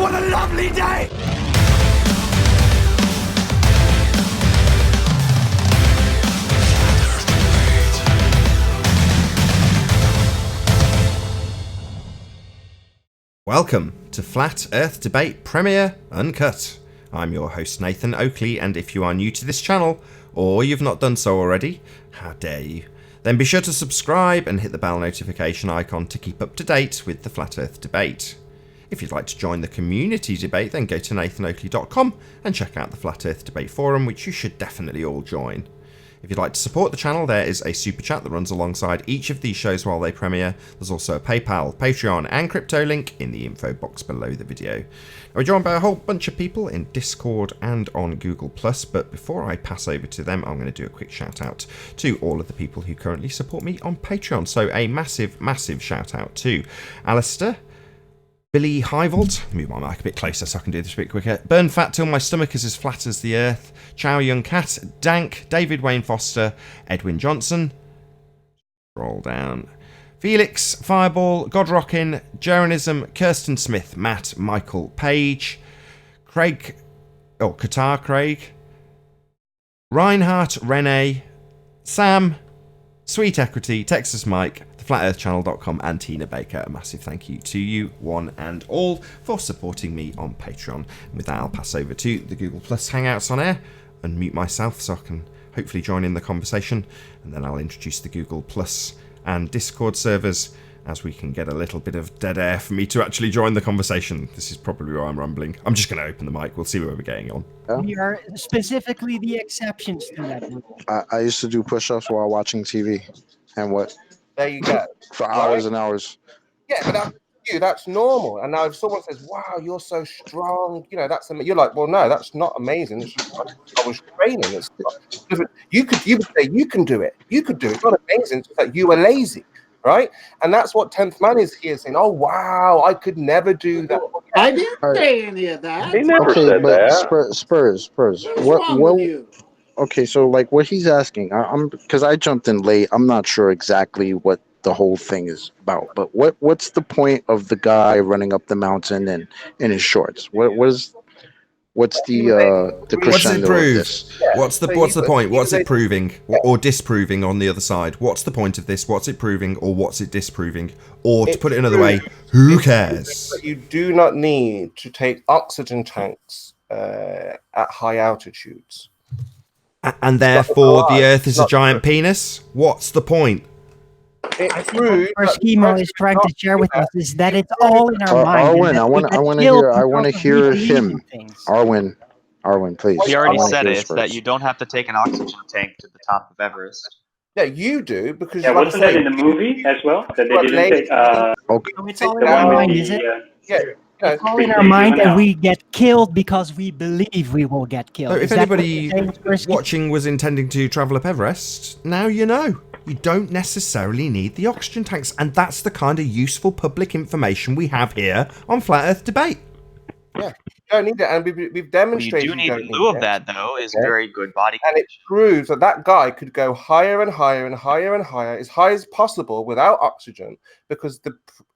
What a lovely day! Welcome to Flat Earth Debate Premiere Uncut. I'm your host Nathan Oakley, and if you are new to this channel, or you've not done so already, how dare you, then be sure to subscribe and hit the bell notification icon to keep up to date with the Flat Earth Debate. If you'd like to join the community debate, then go to nathanoakley.com and check out the Flat Earth Debate forum, which you should definitely all join. If you'd like to support the channel, there is a super chat that runs alongside each of these shows while they premiere. There's also a PayPal, Patreon and crypto link in the info box below the video. Now, we're joined by a whole bunch of people in Discord and on Google+, but before I pass over to them, I'm going to do a quick shout out to all of the people who currently support me on Patreon. So a massive, massive shout out to Alistair, Billy Highvolt, move my mic a bit closer so I can do this a bit quicker, Burn Fat Till My Stomach Is As Flat As The Earth, Chow Young Cat, Dank, David Wayne Foster, Edwin Johnson, roll down, Felix, Fireball, Godrockin, Jeranism, Kirsten Smith, Matt, Michael, Page, Craig, Qatar Craig, Reinhardt, Renee, Sam, Sweet Equity, Texas Mike, FlatEarthChannel.com and Tina Baker. A massive thank you to you, one and all, for supporting me on Patreon. And with that, I'll pass over to the Google Plus Hangouts on air and mute myself so I can hopefully join in the conversation. And then I'll introduce the Google Plus and Discord servers as we can get a little bit of dead air for me to actually join the conversation. This is probably where I'm rumbling. I'm just going to open the mic. We'll see where we're getting on. We are specifically the exceptions to that rule. I used to do push-ups while watching TV. And what? There you go. For hours and hours. Yeah, but that's you. That's normal. And now if someone says, "Wow, you're so strong," that's you're like, "Well, no, that's not amazing. It's just, I was training. It's not, you would say you can do it. You could do it. It's not amazing. It's just that you were lazy, right?" And that's what 10th Man is here saying. "Oh, wow, I could never do that." I didn't say any of that. He never said that. Spurs. What's wrong with you? Okay, so like what he's asking, I'm because I jumped in late. I'm not sure exactly what the whole thing is about. But what's the point of the guy running up the mountain in his shorts? What's the crescendo What's it of prove? this? What's the point? What's it proving or disproving on the other side? What's the point of this? What's it proving or what's it disproving? Or to put it another way, who cares? You do not need to take oxygen tanks at high altitudes. And therefore, the Earth is a giant penis? What's the point? I think what first Chemo is trying to share with us is that it's all in our mind. Arwen, I want to hear him. Arwen, please. He already said it. It's that you don't have to take an oxygen tank to the top of Everest. Yeah, you do because wasn't that in the movie as well? That they didn't take. Okay. So it's all in our mind, is it? Yeah. It's all in our mind, and we get killed because we believe we will get killed. So if anybody watching was intending to travel up Everest, now you know. You don't necessarily need the oxygen tanks, and that's the kind of useful public information we have here on Flat Earth Debate. Yeah, you don't need it, and we've demonstrated. What you do need in lieu of that, though, is very good body condition. And it proves that guy could go higher and higher and higher and higher, as high as possible without oxygen, because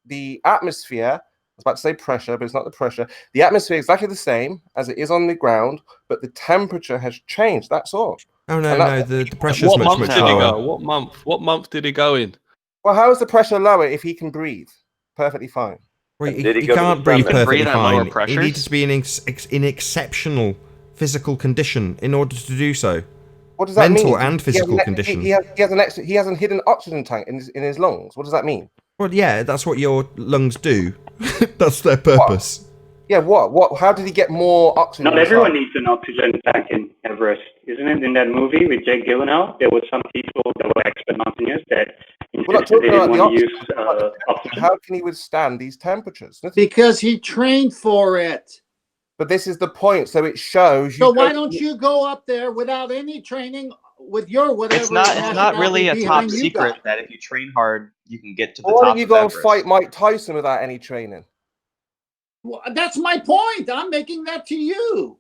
the atmosphere, I was about to say pressure, but it's not the pressure. The atmosphere is exactly the same as it is on the ground, but the temperature has changed. That's all. Oh no, the pressure's much lower. What month did he go in? Well, how is the pressure lower if he can breathe perfectly fine? Well, he can't breathe perfectly fine. He needs to be in exceptional physical condition in order to do so. What does that mean? Mental and physical condition. He has a hidden oxygen tank in his lungs. What does that mean? Well, yeah, that's what your lungs do. That's their purpose. What? Yeah, what? How did he get more oxygen? Not everyone needs an oxygen tank in Everest, isn't it? In that movie with Jake Gyllenhaal, there were some people that were expert mountaineers that insisted they didn't want to use oxygen. How can he withstand these temperatures? Because he trained for it. But this is the point, so it shows. So why don't you go up there without any training with your whatever? It's not really a top secret that if you train hard, you can get to the top. Why don't you go and fight Mike Tyson without any training? Well, that's my point. I'm making that to you.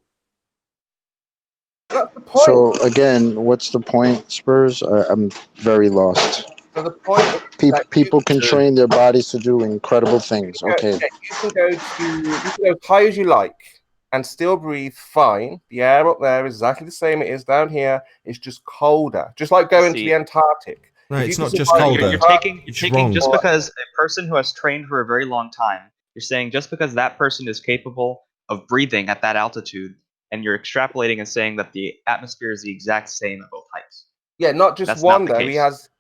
That's the point. So again, what's the point, Spurs? I'm very lost. So the point of People can train their bodies to do incredible things. Okay. You can go as high as you like and still breathe fine. The air up there is exactly the same it is down here. It's just colder. Just like going to the Antarctic. No, it's not just colder. You're taking just because a person who has trained for a very long time, you're saying just because that person is capable of breathing at that altitude, and you're extrapolating and saying that the atmosphere is the exact same at both heights. Yeah, not just one though.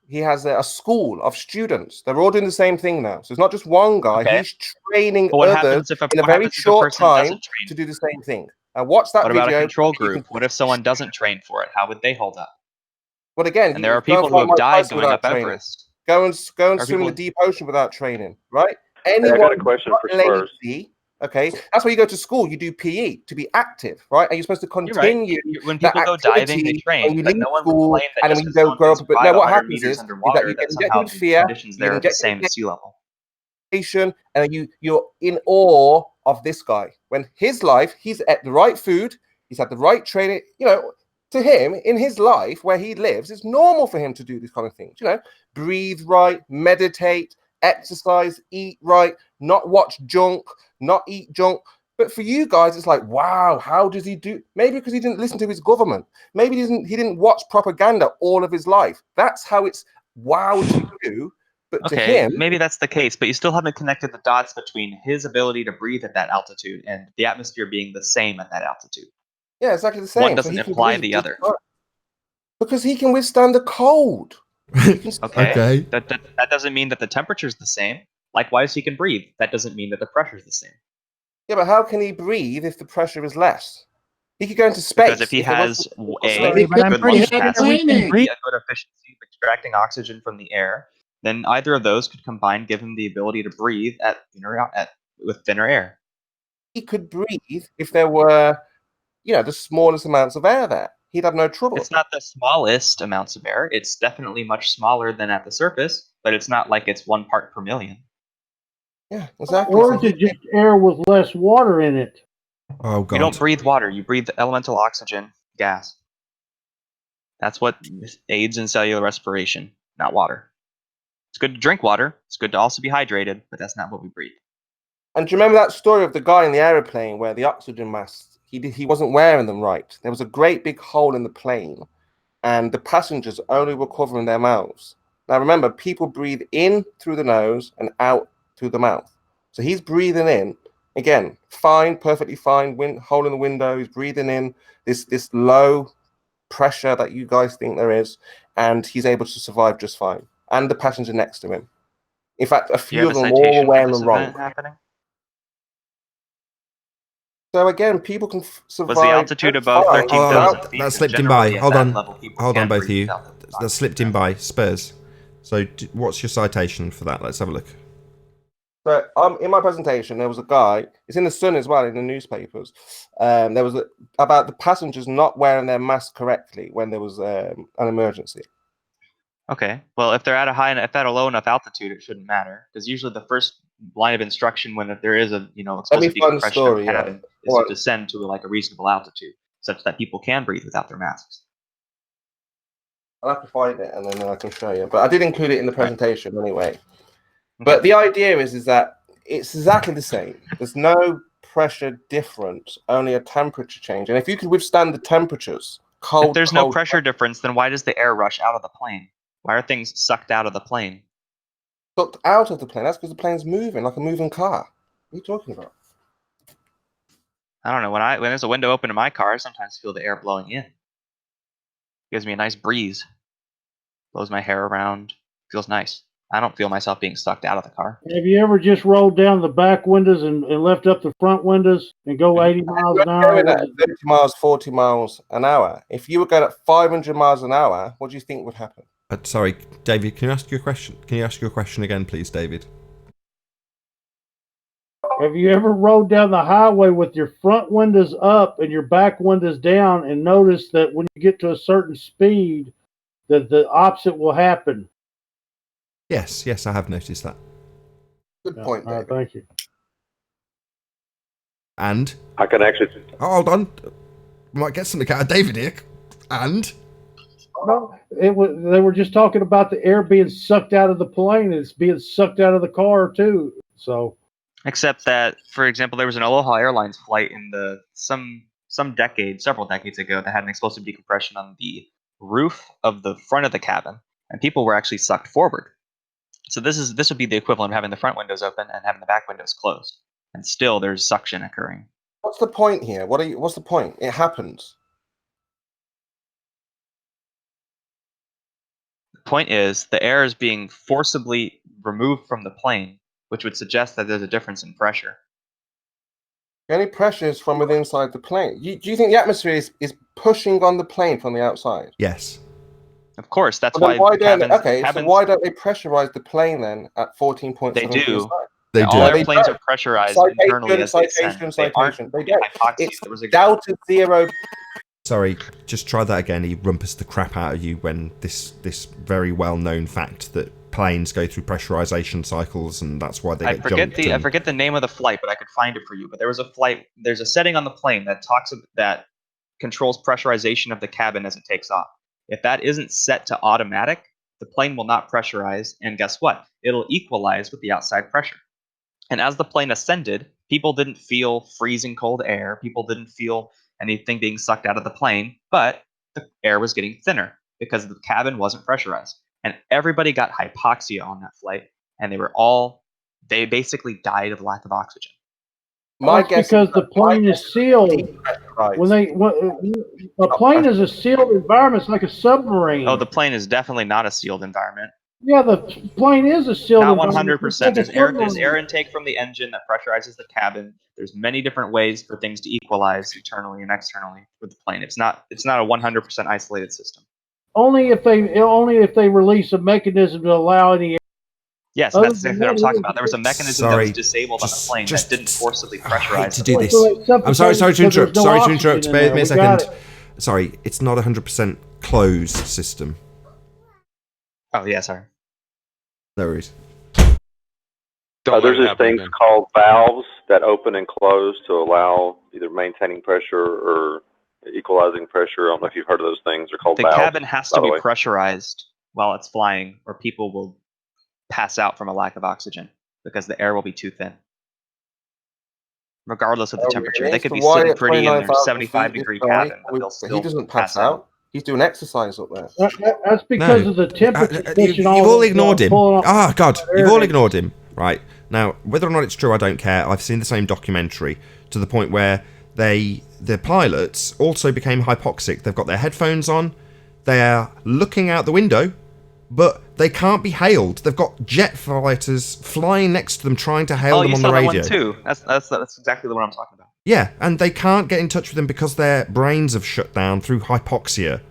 He has a school of students. They're all doing the same thing now. So it's not just one guy. Okay. He's training others in a very short time to do the same thing. Now watch that video. What about a control group? What if someone doesn't train for it? How would they hold up? But again, and there are people who have died going up Everest. Go and swim in the deep ocean without training, right? Anyone I got a question for Spurs. Okay, that's why you go to school. You do PE to be active, right? And you're supposed to continue. Right. When people go diving, they train. But no one will claim that. And when you go grow up, but no, what happens is that you get somehow with fear. Conditions there are the same as sea level. And you're in awe of this guy. When his life, he's at the right food, he's had the right training. You know, to him in his life where he lives, it's normal for him to do these kind of things. You know, breathe right, meditate, exercise, eat right, not watch junk, not eat junk. But for you guys, it's like, wow, how does he do? Maybe because he didn't listen to his government. Maybe he didn't watch propaganda all of his life. That's how it's wow to you. But to him, maybe that's the case, but you still haven't connected the dots between his ability to breathe at that altitude and the atmosphere being the same at that altitude. Yeah, exactly the same. One doesn't imply the other. Because he can withstand the cold. Okay. That doesn't mean that the temperature is the same. Likewise, he can breathe. That doesn't mean that the pressure is the same. Yeah, but how can he breathe if the pressure is less? He could go into space. Because if he has a good lung capacity, a good efficiency of extracting oxygen from the air, then either of those could combine, give him the ability to breathe with thinner air. He could breathe if there were, the smallest amounts of air there. He'd have no trouble. It's not the smallest amounts of air. It's definitely much smaller than at the surface, but it's not like it's 1 part per million. Yeah, exactly. Or is it just air with less water in it? Oh, God. You don't breathe water. You breathe elemental oxygen gas. That's what aids in cellular respiration, not water. It's good to drink water. It's good to also be hydrated, but that's not what we breathe. And do you remember that story of the guy in the aeroplane where the oxygen masks, he wasn't wearing them right? There was a great big hole in the plane, and the passengers only were covering their mouths. Now remember, people breathe in through the nose and out through the mouth. So he's breathing in, again, fine, perfectly fine, hole in the window, he's breathing in this low pressure that you guys think there is, and he's able to survive just fine. And the passenger next to him. In fact, a few of them all were wearing them wrong. So again, people can survive. Was the altitude above 13,000 feet? That slipped in by. Hold on, both of you. That slipped in by. Spurs. So what's your citation for that? Let's have a look. So in my presentation, there was a guy, it's in the Sun as well, in the newspapers. There was about the passengers not wearing their mask correctly when there was an emergency. Okay, well, if they're at a low enough altitude, it shouldn't matter, because usually the first line of instruction when there is a explosive decompression of the cabin is to descend to a reasonable altitude, such that people can breathe without their masks. I'll have to find it and then I can show you. But I did include it in the presentation anyway. But the idea is that it's exactly the same. There's no pressure difference, only a temperature change. And if you could withstand the temperatures, if there's no pressure difference, then why does the air rush out of the plane? Why are things sucked out of the plane? Sucked out of the plane? That's because the plane's moving, like a moving car. What are you talking about? I don't know. When there's a window open in my car, I sometimes feel the air blowing in. Gives me a nice breeze. Blows my hair around. Feels nice. I don't feel myself being sucked out of the car. Have you ever just rolled down the back windows and left up the front windows and go 80 miles an hour? 30 miles, 40 miles an hour. If you were going at 500 miles an hour, what do you think would happen? Sorry, David, can you ask your question? Can you ask your question again, please, David? Have you ever rode down the highway with your front windows up and your back windows down and noticed that when you get to a certain speed, that the opposite will happen? Yes, I have noticed that. Good point, David. Thank you. And? I can actually... Oh, hold on. We might get something out of David here. And? No, it was. They were just talking about the air being sucked out of the plane. It's being sucked out of the car too. So, except that, for example, there was an Aloha Airlines flight in the several decades ago, that had an explosive decompression on the roof of the front of the cabin, and people were actually sucked forward. So this would be the equivalent of having the front windows open and having the back windows closed, and still there's suction occurring. What's the point here? What's the point? It happens. The point is, the air is being forcibly removed from the plane, which would suggest that there's a difference in pressure. The only pressure is from within inside the plane. Do you think the atmosphere is pushing on the plane from the outside? Yes. Of course, that's why cabins, so why don't they pressurize the plane then at 14.7? They do. They do. All airplanes are pressurized internally as they ascend. They aren't hypoxia. There was a Delta Zero. Sorry, just try that again. He rumpus the crap out of you when this very well-known fact that planes go through pressurization cycles, and that's why they get jumped. I forget the name of the flight, but I could find it for you. But there was a flight. There's a setting on the plane that controls pressurization of the cabin as it takes off. If that isn't set to automatic, the plane will not pressurize, and guess what? It'll equalize with the outside pressure. And as the plane ascended, people didn't feel freezing cold air. People didn't feel anything being sucked out of the plane, but the air was getting thinner because the cabin wasn't pressurized. And everybody got hypoxia on that flight, and they basically died of lack of oxygen. My guess because the plane is sealed. A plane is a sealed environment. It's like a submarine. Oh, the plane is definitely not a sealed environment. Yeah, the plane is a sealed environment. Not 100%. There's air intake from the engine that pressurizes the cabin. There's many different ways for things to equalize internally and externally with the plane. It's not a 100% isolated system. Only if they release a mechanism to allow any. Yes, that's exactly what I'm talking about. There was a mechanism that was disabled on the plane that didn't forcibly pressurize. To do this, I'm sorry to interrupt. Sorry to interrupt. Bear with me a second. Sorry, it's not 100% closed system. Oh yeah, sorry. No worries. There's these things called valves that open and close to allow either maintaining pressure or equalizing pressure. I don't know if you've heard of those things. They're called valves. The cabin has to be pressurized while it's flying, or people will pass out from a lack of oxygen because the air will be too thin. Regardless of the temperature. They could be sitting pretty in their 75-degree cabin, but they'll still he doesn't pass out. He's doing exercise up there. That's because of the temperature. You've all ignored him. Oh, God. You've all ignored him. Right. Now, whether or not it's true, I don't care. I've seen the same documentary to the point where the pilots also became hypoxic. They've got their headphones on. They are looking out the window, but they can't be hailed. They've got jet fighters flying next to them trying to hail them on the radio. That one too. That's exactly the one I'm talking about. Yeah, and they can't get in touch with them because their brains have shut down through hypoxia.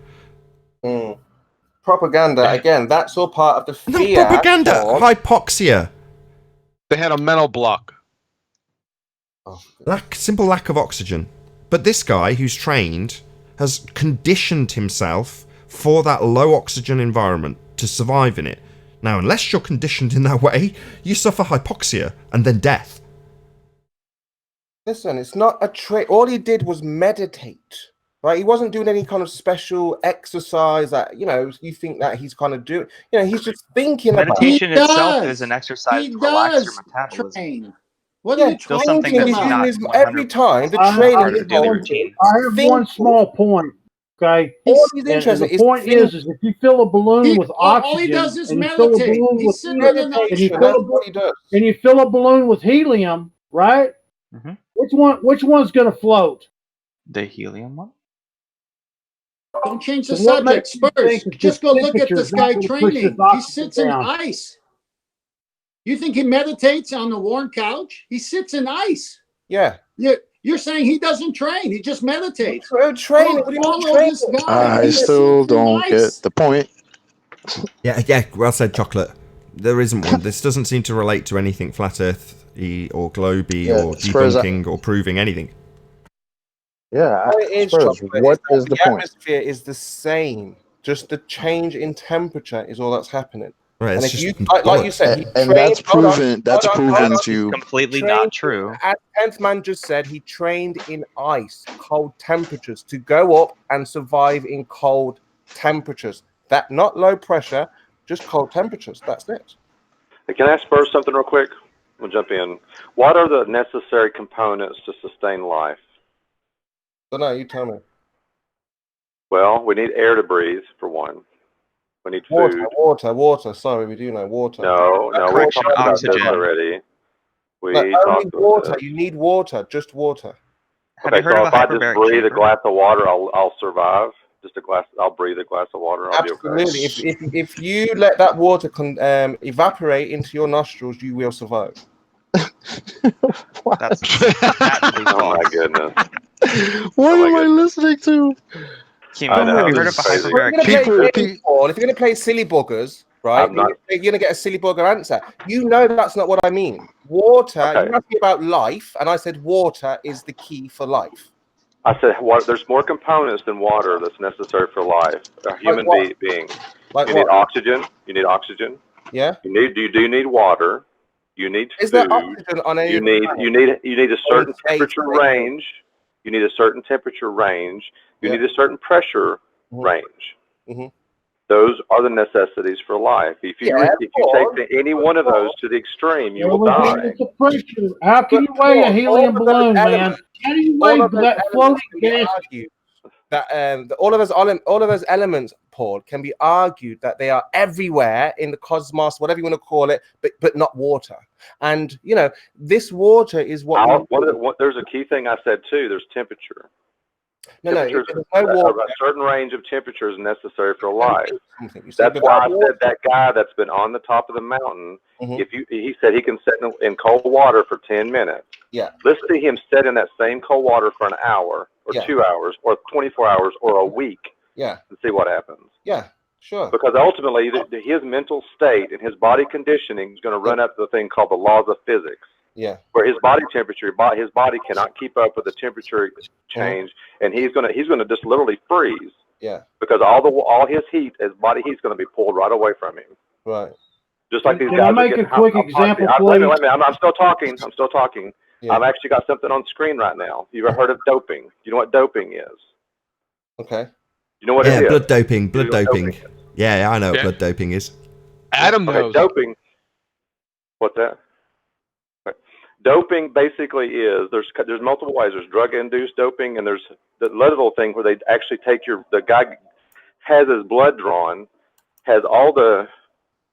Propaganda, again, that's all part of the fear. Not propaganda, hypoxia. They had a mental block. Simple lack of oxygen. But this guy who's trained has conditioned himself for that low oxygen environment to survive in it. Now, unless you're conditioned in that way, you suffer hypoxia and then death. Listen, it's not a trick. All he did was meditate, right? He wasn't doing any kind of special exercise that, you think that he's kind of doing. He's just thinking about it. Meditation itself is an exercise to relax your metabolism. Train. What are you still something that's not every time the training is daily routine. I have one small point. Okay. The point is if you fill a balloon with oxygen, all he does is and meditate. You fill a balloon with helium, right? Mm-hmm. Which one's going to float? The helium one. Don't change the subject. Spurs. Just go look at this guy training. He sits in ice. You think he meditates on the warm couch? He sits in ice. Yeah. You're saying he doesn't train. He just meditates. I still don't get the point. Yeah, well said, Chocolate. There isn't one. This doesn't seem to relate to anything flat earth or globy or debunking or proving anything. Yeah, what is the point? Atmosphere is the same. Just the change in temperature is all that's happening. Right, and if you, like you said, that's proven. That's proven to completely not true. As 10th man just said, he trained in ice, cold temperatures, to go up and survive in cold temperatures. That not low pressure, just cold temperatures. That's it. Hey, can I ask first something real quick? We'll jump in. What are the necessary components to sustain life? No, you tell me. Well, we need air to breathe, for one. We need food. Water. Sorry, we do know water. No, we talked about this already. Only water. You need water, just water. Okay, so if I just breathe a glass of water, I'll survive. Just a glass. I'll breathe a glass of water. I'll be okay. Absolutely. If you let that water evaporate into your nostrils, you will survive. That's oh my goodness. What am I listening to? Chemos, have you heard of a hyperbaric chamber? If you're going to play silly buggers, right, you're going to get a silly bugger answer. You know that's not what I mean. Water, you asked me about life, and I said water is the key for life. I said there's more components than water that's necessary for life. A human being. You need oxygen. You need oxygen. Yeah. You do need water. You need food. Is there oxygen on any? You need a certain temperature range. You need a certain temperature range. You need a certain pressure range. Mm-hmm. Those are the necessities for life. If you take any one of those to the extreme, you will die. How can you weigh a helium balloon, man? How do you weigh that floating gas? That all of those elements, Paul, can be argued that they are everywhere in the cosmos, whatever you want to call it, but not water. And this water is what. There's a key thing I said too. There's temperature. No water. A certain range of temperature is necessary for life. That's why I said that guy that's been on the top of the mountain. He said he can sit in cold water for 10 minutes. Yeah. Let's see him sit in that same cold water for an hour or 2 hours or 24 hours or a week. Yeah. And see what happens. Yeah. Sure. Because ultimately, his mental state and his body conditioning is going to run up to the thing called the laws of physics. Yeah. His body temperature, his body cannot keep up with the temperature change, and he's gonna just literally freeze. Yeah. Because all his heat, his body heat's gonna be pulled right away from him. Right. Just like these guys. Can I make a quick example, please? Wait a minute. I'm still talking. Yeah. I've actually got something on screen right now. You ever heard of doping? You know what doping is? Okay. You know what it is? Blood doping. Blood doping. Yeah, I know what blood doping is. Adam knows. Doping. What's that? Doping basically is there's multiple ways. There's drug-induced doping, and there's the little thing where they actually take the guy has his blood drawn, has all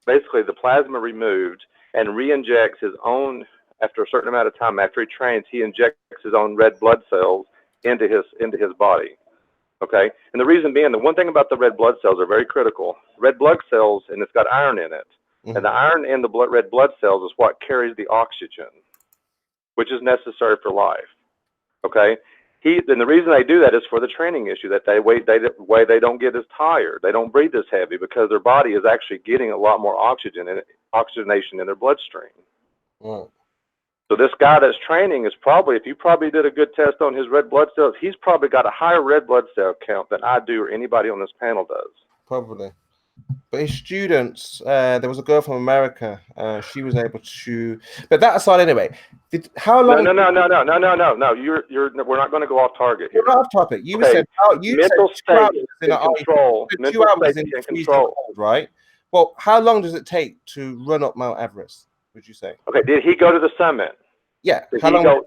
basically the plasma removed, and re-injects his own after a certain amount of time after he trains. He injects his own red blood cells into his body. Okay, and the reason being, the one thing about the red blood cells are very critical. Red blood cells, and it's got iron in it, and the iron in the red blood cells is what carries the oxygen, which is necessary for life. Okay, and the reason they do that is for the training issue, that they don't get as tired, they don't breathe as heavy, because their body is actually getting a lot more oxygenation in their bloodstream. Wow. So this guy that's training is if you did a good test on his red blood cells, he's probably got a higher red blood cell count than I do or anybody on this panel does. Probably. But his students, there was a girl from America. She was able to. But that aside, anyway. How long? No. We're not going to go off target here. We're not off topic. You said mental state in control. Mental 2 hours in control, right? Well, how long does it take to run up Mount Everest? Would you say? Okay. Did he go to the summit? Yeah. I'm talking about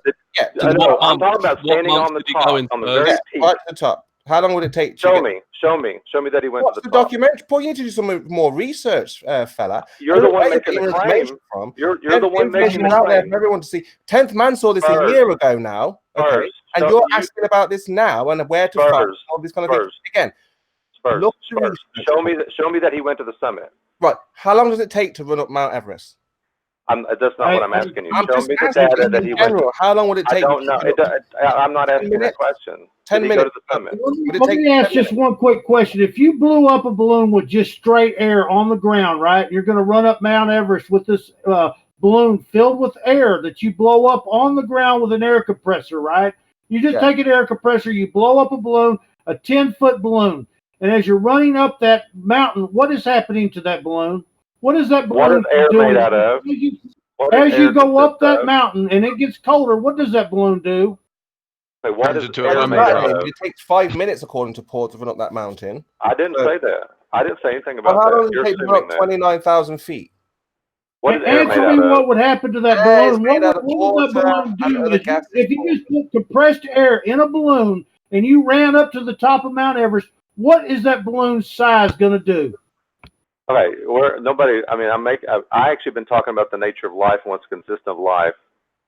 standing on the top, on the very peak. Right at the top. How long would it take? Show me that he went to the top. Documentary? Paul, you need to do some more research, fella. You're the one making the claim. You're the one making the out there claim. for everyone to see. 10th Man saw this a year ago now. Okay, and you're asking about this now and where to find all these kind of things. Again, show me that he went to the summit. Right. How long does it take to run up Mount Everest? That's not what I'm asking you. Show me the data that he went to. How long would it take? I don't know. I'm not asking that question. 10 minutes. Go to the summit? Let me ask just one quick question. If you blew up a balloon with just straight air on the ground, right? You're going to run up Mount Everest with this balloon filled with air that you blow up on the ground with an air compressor, right? You just take an air compressor, you blow up a balloon, a 10-foot balloon. And as you're running up that mountain, what is happening to that balloon? What is that balloon doing? What is air made out of? As you go up that mountain and it gets colder, what does that balloon do? Okay, what Turns is into a air lemon made drop. out of? It takes 5 minutes, according to Paul, to run up that mountain. I didn't say that. I didn't say anything Well, about how long that. does You're it take to assuming run up that. 29,000 feet? What is air made Answer out me of? what would happen to that Air is balloon. made out of What would that water balloon and do other gases. if you just put compressed air in a balloon and you ran up to the top of Mount Everest? What is that balloon's size going to do? Okay, I actually been talking about the nature of life and what's consistent of life.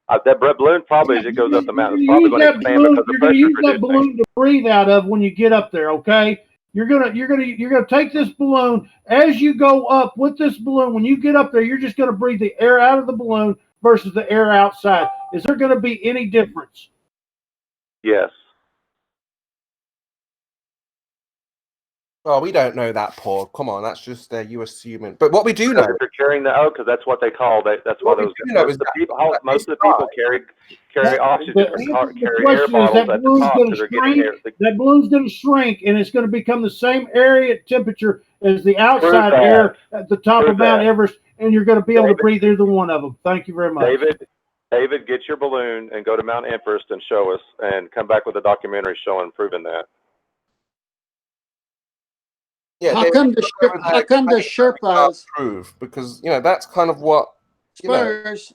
That balloon probably, as it goes up the mountain, is probably going to expand because the You're going to pressure use that reducing. balloon to breathe out of when you get up there. Okay, you're gonna take this balloon as you go up with this balloon. When you get up there, you're just going to breathe the air out of the balloon versus the air outside. Is there going to be any difference? Yes. Oh, we don't know that, Paul. Come on, that's just you assuming. But what we do know, If you're carrying because that's what they call that. That's why those most of the people carry oxygen or carry air bottles at the top because they're getting air. That balloon's going to shrink, and it's going to become the same area temperature as the outside air at the top of Mount Everest, and you're going to be able to breathe either one of them. Thank you very much. David, get your balloon and go to Mount Everest and show us, and come back with a documentary showing proving that. Yeah, how come the Sherpas prove? Because that's kind of what Spurs.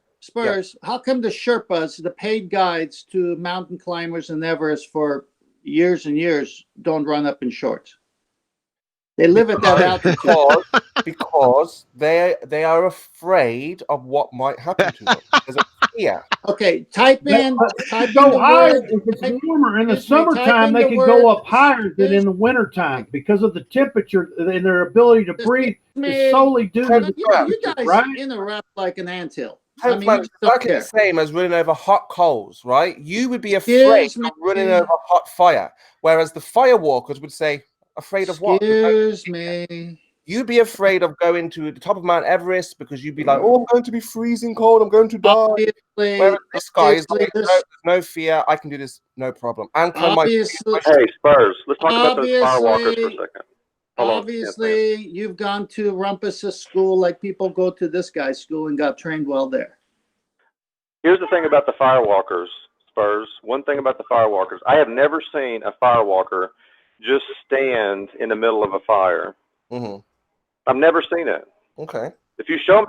How come the Sherpas, the paid guides to mountain climbers and Everest for years and years, don't run up in shorts? They live at that altitude because they are afraid of what might happen to them. There's a fear. Okay, type in go higher. If it's warmer in the summertime, they can go up higher than in the wintertime because of the temperature and their ability to breathe is solely due to the temperature. You guys right? interrupt like an anthill. It's exactly the same as running over hot coals, right? You would be afraid of running over hot fire, whereas the firewalkers would say, afraid of what? Excuse me. You'd be afraid of going to the top of Mount Everest because you'd be like, oh, I'm going to be freezing cold. I'm going to die. Whereas this guy is like, no, there's no fear. I can do this, no problem. And hey, Spurs, let's talk about those firewalkers for a second. Obviously, you've gone to Rumpus's school like people go to this guy's school and got trained well there. Here's the thing about the firewalkers, Spurs. One thing about the firewalkers, I have never seen a firewalker just stand in the middle of a fire. Mm-hmm. I've never seen it. Okay. If you show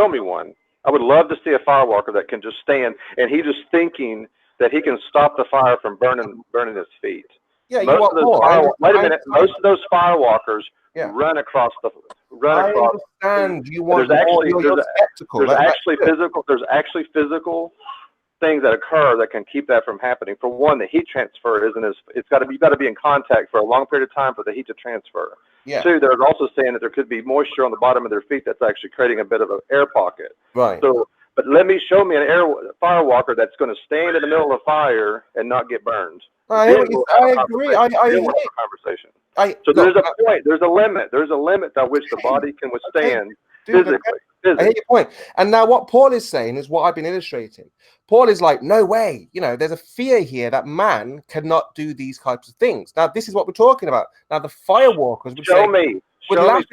me one, I would love to see a firewalker that can just stand and he's just thinking that he can stop the fire from burning his feet. Yeah, you want more. Wait a minute. Most of those firewalkers run across. I understand. You want There's actually physical things that occur that can keep that from happening. For one, the heat transfer you got to be in contact for a long period of time for the heat to transfer. Yeah. Two, they're also saying that there could be moisture on the bottom of their feet that's actually creating a bit of an air pocket. Right. So, but show me an firewalker that's going to stand in the middle of a fire and not get burned. I agree. I agree. Conversation. There's a limit. There's a limit to which the body can withstand physically. I hear your point. And now what Paul is saying is what I've been illustrating. Paul is like, no way. There's a fear here that man cannot do these types of things. Now, this is what we're talking about. Now, the firewalkers would show me someone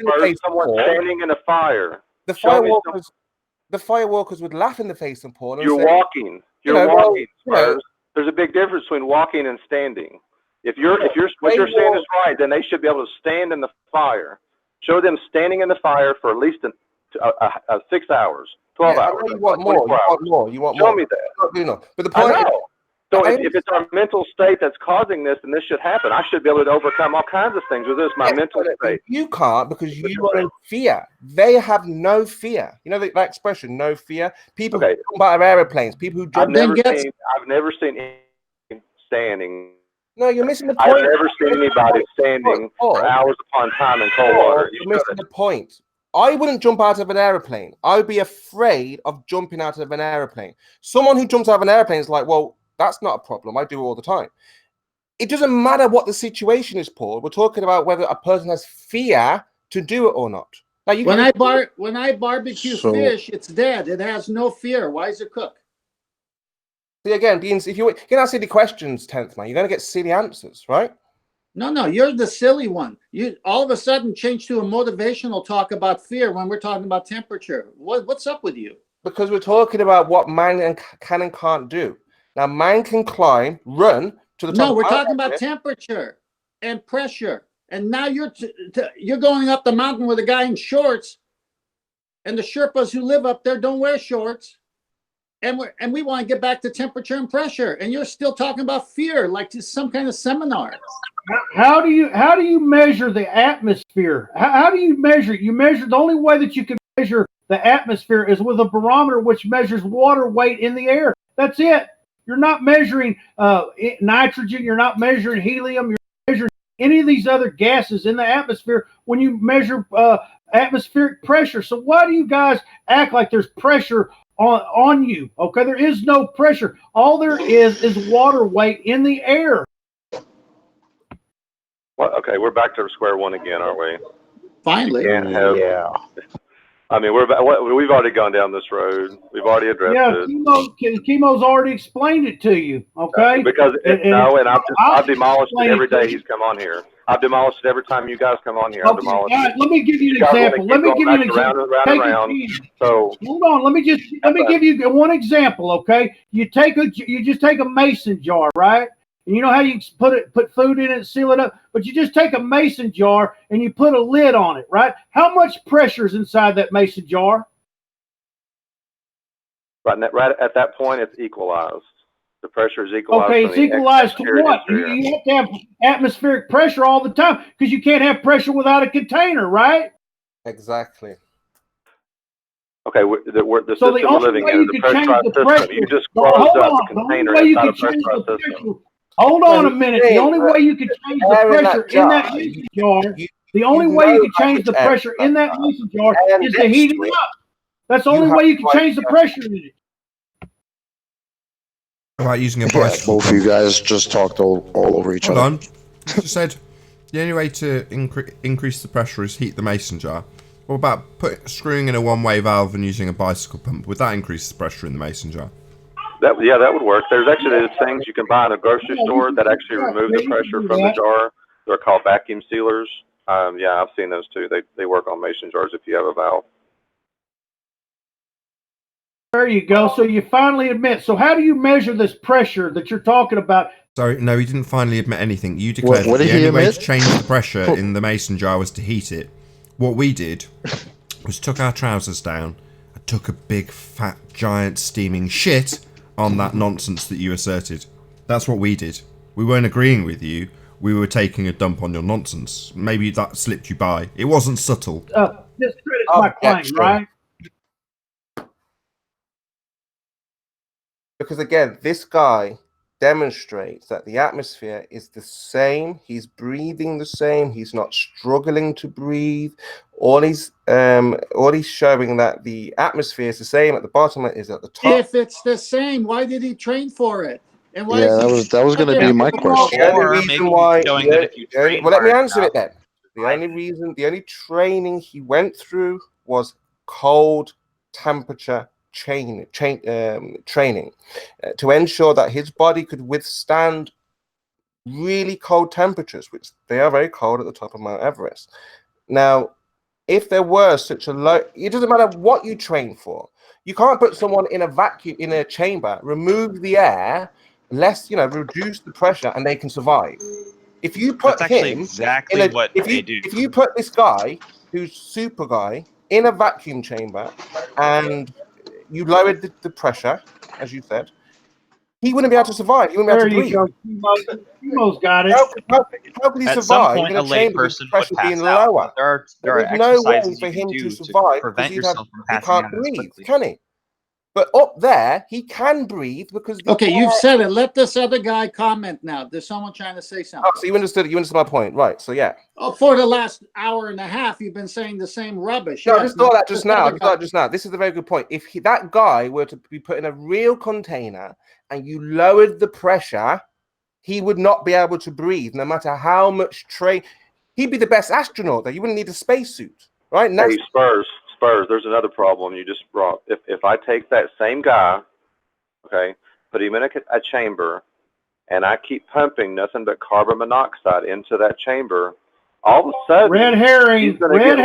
standing in a fire. The firewalkers would laugh in the face of Paul. And You're walking. There's a big difference between walking and standing. If what you're saying is right, then they should be able to stand in the fire. Show them standing in the fire for at least 6 hours, 12 hours. You want more. You want more. Show me that. But the point is, so if it's our mental state that's causing this, then this should happen. I should be able to overcome all kinds of things with this. My mental state. You can't because you are in fear. They have no fear. You know that expression, no fear. People who jump out of airplanes. People who jump. I've never seen anyone standing. No, you're missing the point. I've never seen anybody standing for hours upon time in cold water. You're missing the point. I wouldn't jump out of an airplane. I would be afraid of jumping out of an airplane. Someone who jumps out of an airplane is like, well, that's not a problem. I do it all the time. It doesn't matter what the situation is, Paul. We're talking about whether a person has fear to do it or not. Now, when I barbecue fish, it's dead. It has no fear. Why is it cooked? See, again, Beans, if you can ask silly questions, 10th man, you're going to get silly answers, right? No, you're the silly one. You all of a sudden change to a motivational talk about fear when we're talking about temperature. What's up with you? Because we're talking about what man can and can't do. Now, man can climb, run to the top. No, we're talking about temperature and pressure. And now you're going up the mountain with a guy in shorts, and the Sherpas who live up there don't wear shorts. And we want to get back to temperature and pressure, and you're still talking about fear, like it's some kind of seminar. How do you measure the atmosphere? How do you measure it? You measure, the only way that you can measure the atmosphere is with a barometer, which measures water weight in the air. That's it. You're not measuring nitrogen. You're not measuring helium. You're measuring any of these other gases in the atmosphere when you measure atmospheric pressure. So why do you guys act like there's pressure on you? Okay, there is no pressure. All there is water weight in the air. Well, okay, we're back to square one again, aren't we? Finally. Yeah. I mean, we've already gone down this road. We've already addressed it. Chemo's already explained it to you. Okay. Because I've demolished it every day he's come on here. I've demolished it every time you guys come on here. I've demolished it. Let me give you an example. So hold on. Let me give you one example. Okay. You just take a mason jar, right? And you know how you put food in it, seal it up, but you just take a mason jar and you put a lid on it, right? How much pressure is inside that mason jar? Right at that point, it's equalized. The pressure is equalized. Okay, it's equalized to what? You have to have atmospheric pressure all the time because you can't have pressure without a container, right? Exactly. Okay, the system we're living in is a pressurized system. You just closed up the container inside a pressurized system. Hold on a minute. The only way you can change the pressure in that mason jar, the only way you can change the pressure in that mason jar is to heat it up. That's the only way you can change the pressure in it. About using a bicycle. Both of you guys just talked all over each other. Hold on. You just said the only way to increase the pressure is heat the mason jar. What about screwing in a one-way valve and using a bicycle pump? Would that increase the pressure in the mason jar? That would work. There's actually things you can buy in a grocery store that actually remove the pressure from the jar. They're called vacuum sealers. Yeah, I've seen those too. They work on mason jars if you have a valve. There you go. So you finally admit. So how do you measure this pressure that you're talking about? Sorry, no, he didn't finally admit anything. You declared that the only way to change the pressure in the mason jar was to heat it. What we did was took our trousers down and took a big, fat, giant, steaming shit on that nonsense that you asserted. That's what we did. We weren't agreeing with you. We were taking a dump on your nonsense. Maybe that slipped you by. It wasn't subtle. This credits my claim, right? Because again, this guy demonstrates that the atmosphere is the same. He's breathing the same. He's not struggling to breathe. All he's showing that the atmosphere is the same at the bottom, it is at the top. If it's the same, why did he train for it? And why that was going to be my question. The only reason why, let me answer it then. The only training he went through was cold temperature training to ensure that his body could withstand really cold temperatures, which they are very cold at the top of Mount Everest. Now, if there were such a low, it doesn't matter what you train for. You can't put someone in a vacuum, in a chamber, remove the air, reduce the pressure, and they can survive. If you put if you put this guy, who's super guy, in a vacuum chamber, and you lowered the pressure, as you said, he wouldn't be able to survive. He wouldn't be able to breathe. Chemo's got it. How could he survive in a chamber with the pressure being lower? There is no way for him to survive because he can't breathe, can he? But up there, he can breathe because... Okay, you've said it. Let this other guy comment now. There's someone trying to say something. Oh, so you understood my point. Right, so yeah. Oh, for the last hour and a half, you've been saying the same rubbish. No, I just thought that just now. This is a very good point. If that guy were to be put in a real container and you lowered the pressure, he would not be able to breathe, no matter how much He'd be the best astronaut, though. You wouldn't need a spacesuit, right? Hey, Spurs, there's another problem you just brought. If I take that same guy, okay, put him in a chamber, and I keep pumping nothing but carbon monoxide into that chamber, all of a sudden, red herring. He's gonna get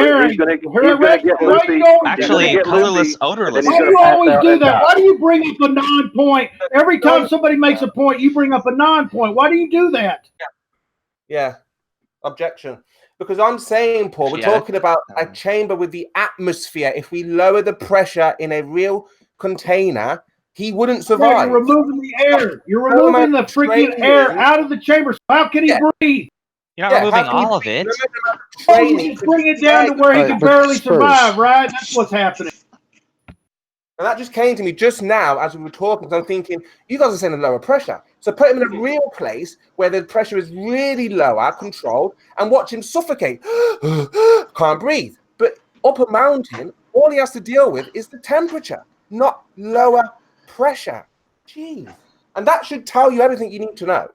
loopy. Actually, colorless, odorless. Why do you always do that? Why do you bring up a non-point every time somebody makes a point? You bring up a non-point. Why do you do that? Yeah. Objection. Because I'm saying, Paul, we're talking about a chamber with the atmosphere. If we lower the pressure in a real container, he wouldn't survive. You're removing the air. You're removing the freaking air out of the chamber. So how can he breathe? You're not removing all of it. Oh, you just bring it down to where he can barely survive, right? That's what's happening. And that just came to me just now as we were talking. I'm thinking, you guys are saying a lower pressure. So put him in a real place where the pressure is really lower, controlled, and watch him suffocate. Can't breathe. But up a mountain, all he has to deal with is the temperature, not lower pressure. Jeez. And that should tell you everything you need to know.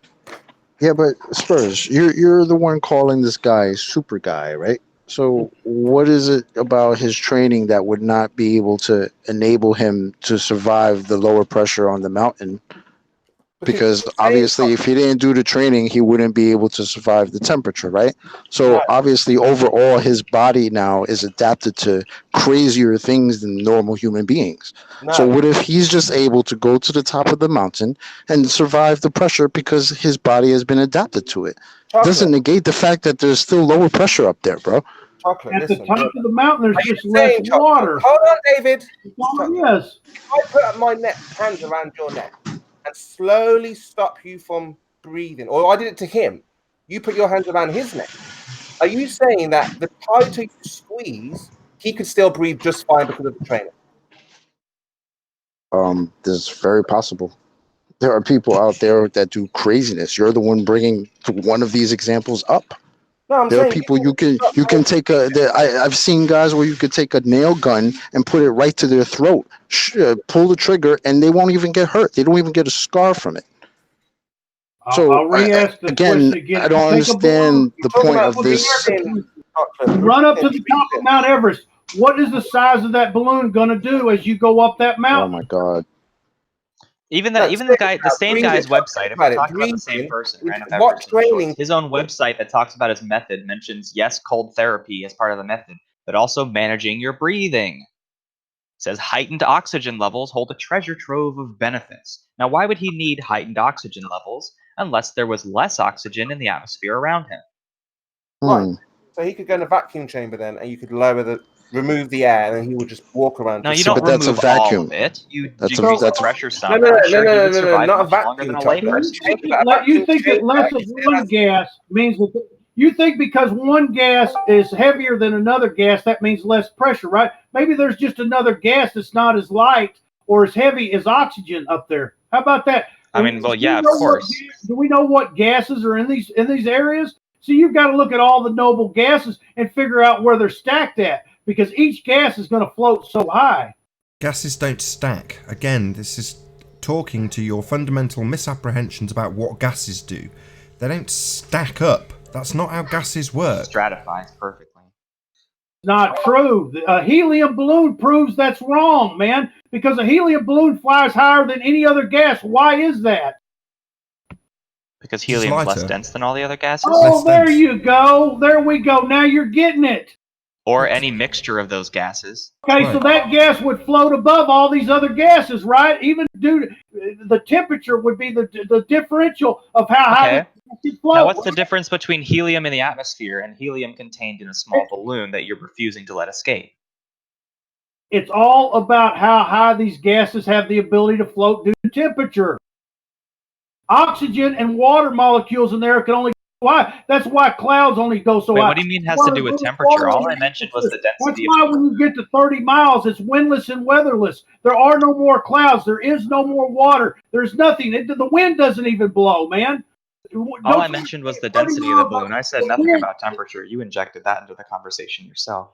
Yeah, but Spurs, you're the one calling this guy super guy, right? So what is it about his training that would not be able to enable him to survive the lower pressure on the mountain? Because obviously, if he didn't do the training, he wouldn't be able to survive the temperature, right? So obviously, overall, his body now is adapted to crazier things than normal human beings. So what if he's just able to go to the top of the mountain and survive the pressure because his body has been adapted to it? Doesn't negate the fact that there's still lower pressure up there, bro. At the top of the mountain, there's just less water. Hold on, David. Yes. I put up my hands around your neck and slowly stop you from breathing, or I did it to him. You put your hands around his neck. Are you saying that the tighter you squeeze, he could still breathe just fine because of the training? This is very possible. There are people out there that do craziness. You're the one bringing one of these examples up. No, there are people you can take I've seen guys where you could take a nail gun and put it right to their throat, pull the trigger, and they won't even get hurt. They don't even get a scar from it. So again, I don't understand the point of this. Run up to the top of Mount Everest. What is the size of that balloon going to do as you go up that mountain? Oh my God! Even the same guy's website. If we're talking about the same person, Random Everest, his own website that talks about his method mentions yes, cold therapy as part of the method, but also managing your breathing. It says heightened oxygen levels hold a treasure trove of benefits. Now, why would he need heightened oxygen levels unless there was less oxygen in the atmosphere around him? Right. So he could go in a vacuum chamber then, and you could remove the air, and then he would just walk around. No, you don't remove all of it. You decrease the pressure some. No, not a vacuum chamber. You think that less of one gas means that you think because one gas is heavier than another gas, that means less pressure, right? Maybe there's just another gas that's not as light or as heavy as oxygen up there. How about that? I mean, well, yeah, of course. Do we know what gases are in these areas? So you've got to look at all the noble gases and figure out where they're stacked at, because each gas is going to float so high. Gases don't stack. Again, this is talking to your fundamental misapprehensions about what gases do. They don't stack up. That's not how gases work. Stratifies perfectly. Not true. A helium balloon proves that's wrong, man, because a helium balloon flies higher than any other gas. Why is that? Because helium is less dense than all the other gases? Oh, there you go. There we go. Now you're getting it. Or any mixture of those gases. Okay, so that gas would float above all these other gases, right? Even due to the temperature would be the differential of how high it floats. Now, what's the difference between helium in the atmosphere and helium contained in a small balloon that you're refusing to let escape? It's all about how high these gases have the ability to float due to temperature. Oxygen and water molecules in there can only go high. That's why clouds only go so high. What do you mean has to do with temperature? All I mentioned was the density. That's why when you get to 30 miles, it's windless and weatherless. There are no more clouds. There is no more water. There's nothing. The wind doesn't even blow, man. All I mentioned was the density of the balloon. I said nothing about temperature. You injected that into the conversation yourself.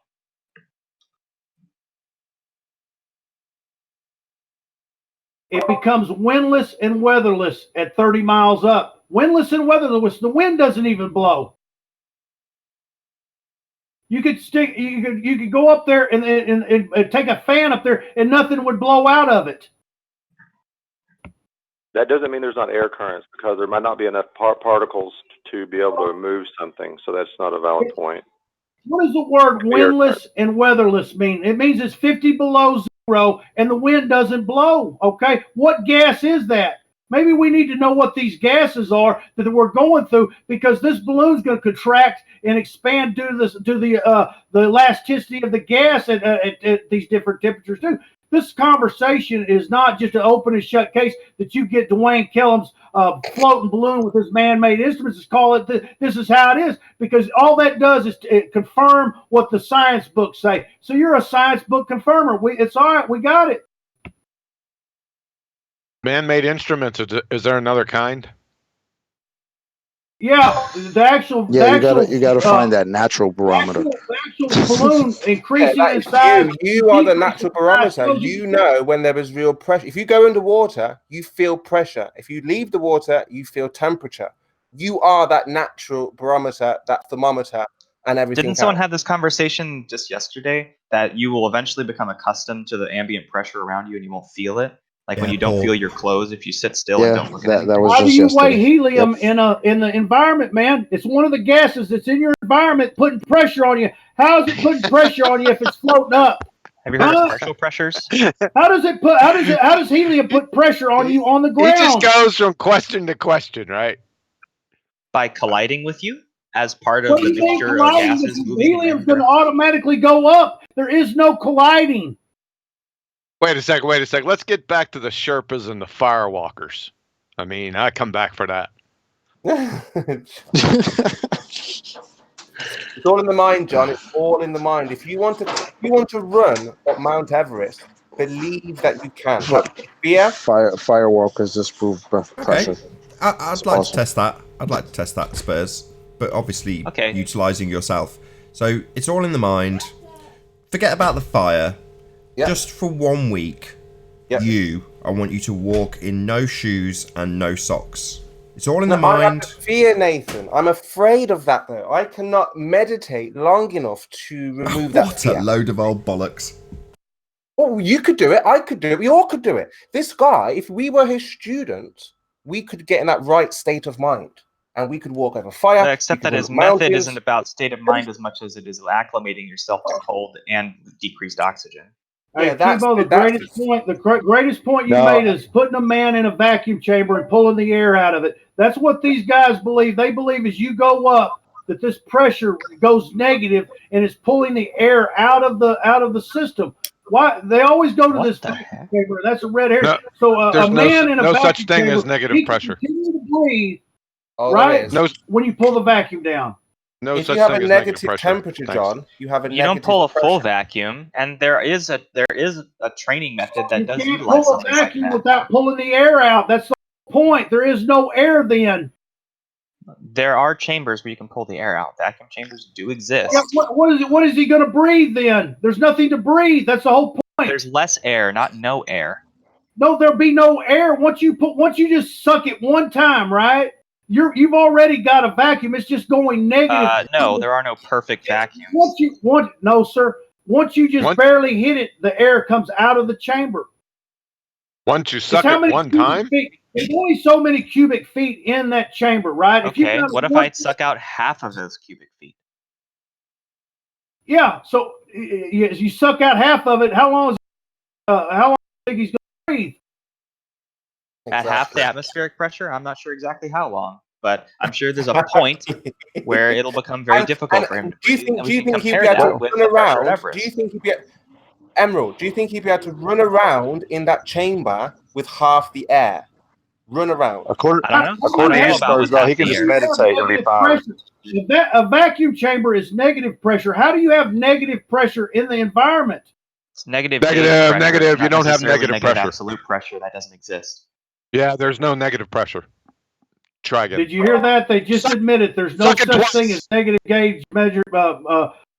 It becomes windless and weatherless at 30 miles up. Windless and weatherless. The wind doesn't even blow. You could go up there and take a fan up there, and nothing would blow out of it. that doesn't mean there's not air currents, because there might not be enough particles to be able to move something. So that's not a valid point. What does the word windless and weatherless mean? It means it's 50 below zero and the wind doesn't blow. Okay, what gas is that? Maybe we need to know what these gases are that we're going through, because this balloon's going to contract and expand due to the elasticity of the gas at these different temperatures too. This conversation is not just an open and shut case that you get Dwayne Kellum's floating balloon with his man-made instruments. Just call it this is how it is, because all that does is confirm what the science books say. So you're a science book confirmer. It's all right. We got it. Man-made instruments. Is there another kind? Yeah, the actual. You gotta find that natural barometer. The actual balloon increasing in size. You are the natural barometer. You know when there is real pressure. If you go underwater, you feel pressure. If you leave the water, you feel temperature. You are that natural barometer, that thermometer, and everything. Didn't someone have this conversation just yesterday that you will eventually become accustomed to the ambient pressure around you and you won't feel it? Like when you don't feel your clothes if you sit still and don't look at it. Why do you weigh helium in the environment, man? It's one of the gases that's in your environment putting pressure on you. How is it putting pressure on you if it's floating up? Have you heard of partial pressures? How does helium put pressure on you on the ground? He just goes from question to question, right? By colliding with you as part of the mixture of gases. Helium's going to automatically go up. There is no colliding. Wait a second. Let's get back to the Sherpas and the Firewalkers. I mean, I come back for that. It's all in the mind, John. It's all in the mind. If you want to run up Mount Everest, believe that you can. Fear. Firewalkers disprove pressure. I'd like to test that. I'd like to test that, Spurs. But obviously, utilising yourself. So it's all in the mind. Forget about the fire. Yep. Just for 1 week, I want you to walk in no shoes and no socks. It's all in the mind. Fear, Nathan. I'm afraid of that, though. I cannot meditate long enough to remove that fear. What a load of old bollocks. Well, you could do it. I could do it. We all could do it. This guy, if we were his student, we could get in that right state of mind. And we could walk over fire. Except that his method isn't about state of mind as much as it is acclimating yourself to cold and decreased oxygen. Hey, Chemo, the greatest point you made is putting a man in a vacuum chamber and pulling the air out of it. That's what these guys believe. They believe as you go up that this pressure goes negative and it's pulling the air out of the system. Why they always go to this vacuum chamber? That's a red hair. No, so a man in a vacuum such thing chamber, as negative pressure. Continue to breathe, right? When you pull the vacuum down. If you have a negative temperature, John, you have a negative You don't pull a full pressure. Vacuum, and there is a training method that does You can't utilize pull a something like vacuum that. without pulling the air out. That's the point. There is no air then. There are chambers where you can pull the air out. Vacuum chambers do exist. Yeah, what is he going to breathe then? There's nothing to breathe. That's the whole point. There's less air, not no air. No, there'll be no air once you just suck it one time, right? You've already got a vacuum. It's just going negative. No, there are no perfect vacuums. No, sir. Once you just barely hit it, the air comes out of the chamber. Once you suck it one time? There's only so many cubic feet in that chamber, right? Okay, what if I suck out half of those cubic feet? Yeah, so you suck out half of it. How long do you think he's going to breathe? At half the atmospheric pressure, I'm not sure exactly how long, but I'm sure there's a point where it'll become very difficult for him to breathe. Do you think he'd be able to run around? Do you think he'd be Emerald? Do you think he'd be able to run around in that chamber with half the air? Run around. According to Spurs, though, he can just meditate and be fine. A vacuum chamber is negative pressure. How do you have negative pressure in the environment? It's negative. Negative. You don't have negative pressure. Absolute pressure that doesn't exist. Yeah, there's no negative pressure. Try again. Did you hear that? They just admitted there's no such thing as negative gauge measure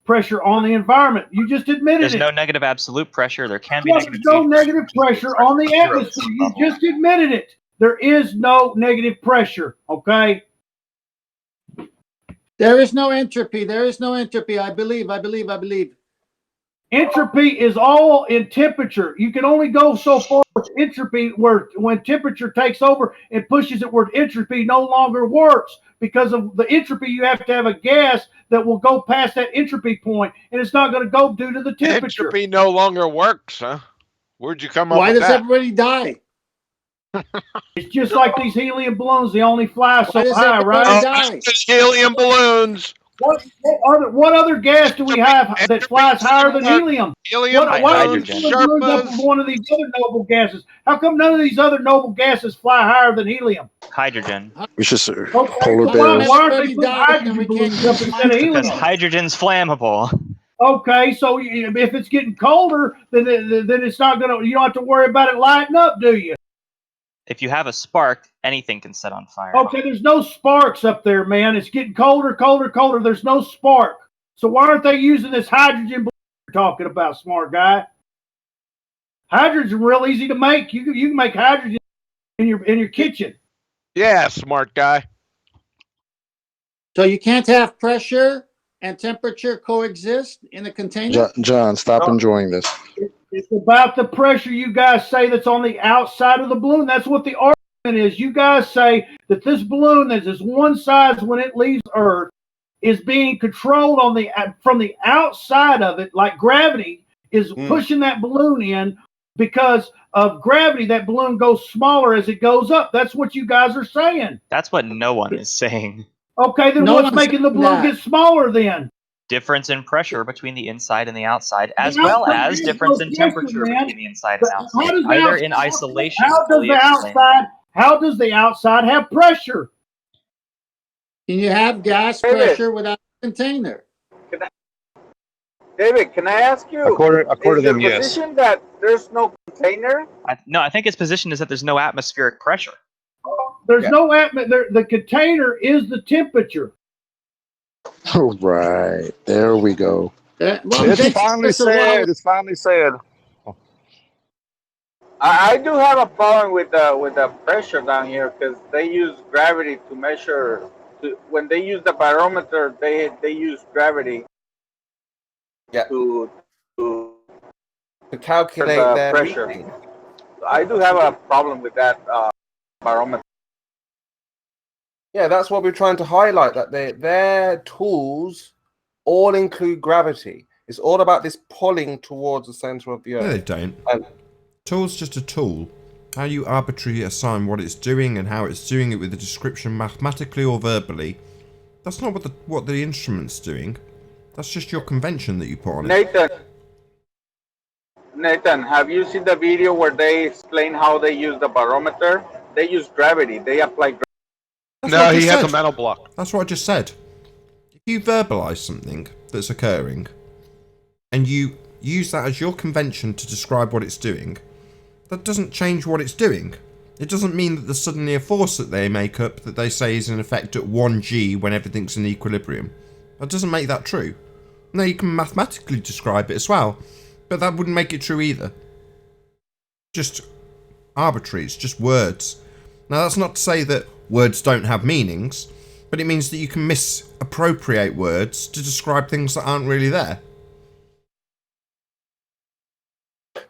pressure on the environment. You just admitted There's no negative absolute pressure. There can be negative. There's no negative pressure on the atmosphere. You just admitted it. There is no negative pressure. Okay. There is no entropy. There is no entropy. I believe. Entropy is all in temperature. You can only go so far with entropy where when temperature takes over and pushes it where entropy no longer works. Because of the entropy, you have to have a gas that will go past that entropy point, and it's not going to go due to the temperature. Entropy no longer works, huh? Where'd you come up with that? Why does everybody die? It's just like these helium balloons. They only fly so high, right? Die? Helium balloons. What other gas do we have that flies higher than helium? Helium, hydrogen. One of these other noble gases. How come none of these other noble gases fly higher than helium? Hydrogen. We should polar bears. Why aren't they putting hydrogen balloons up instead of helium? Because hydrogen's flammable. Okay, so if it's getting colder, then it's not gonna. You don't have to worry about it lighting up, do you? If you have a spark, anything can set on fire. Okay, there's no sparks up there, man. It's getting colder, colder, colder. There's no spark. So why aren't they using this hydrogen you're talking about, smart guy? Hydrogen real easy to make. You can make hydrogen in your kitchen. Yeah, smart guy. So you can't have pressure and temperature coexist in a container? John, stop enjoying this. It's about the pressure you guys say that's on the outside of the balloon. That's what the argument is. You guys say that this balloon that is one size when it leaves Earth is being controlled from the outside of it, like gravity is pushing that balloon in. Because of gravity, that balloon goes smaller as it goes up. That's what you guys are saying. That's what no one is saying. Okay, then what's making the balloon get smaller then? Difference in pressure between the inside and the outside, as well as difference in temperature between the inside and outside, either in isolation. How does the outside have pressure? Can you have gas pressure without a container? David, can I ask you? According to them, yes. Position that there's no container? No, I think its position is that there's no atmospheric pressure. There's no atmosphere. The container is the temperature. Right. There we go. It's finally said. It's finally said. I do have a problem with the pressure down here because they use gravity to measure. When they use the barometer, they use gravity. Yeah. To calculate the pressure. Reading. I do have a problem with that barometer. Yeah, that's what we're trying to highlight, that their tools all include gravity. It's all about this pulling towards the center of the Earth. No, they don't. Tool's just a tool. How you arbitrarily assign what it's doing and how it's doing it with a description mathematically or verbally, that's not what the instrument's doing. That's just your convention that you put on it. Nathan, have you seen the video where they explain how they use the barometer? They use gravity. They apply gravity. No, he has a mental block. That's what I just said. If you verbalise something that's occurring, and you use that as your convention to describe what it's doing, that doesn't change what it's doing. It doesn't mean that there's suddenly a force that they make up that they say is in effect at 1g when everything's in equilibrium. That doesn't make that true. No, you can mathematically describe it as well, but that wouldn't make it true either. Just arbitrary, it's just words. Now that's not to say that words don't have meanings, but it means that you can misappropriate words to describe things that aren't really there.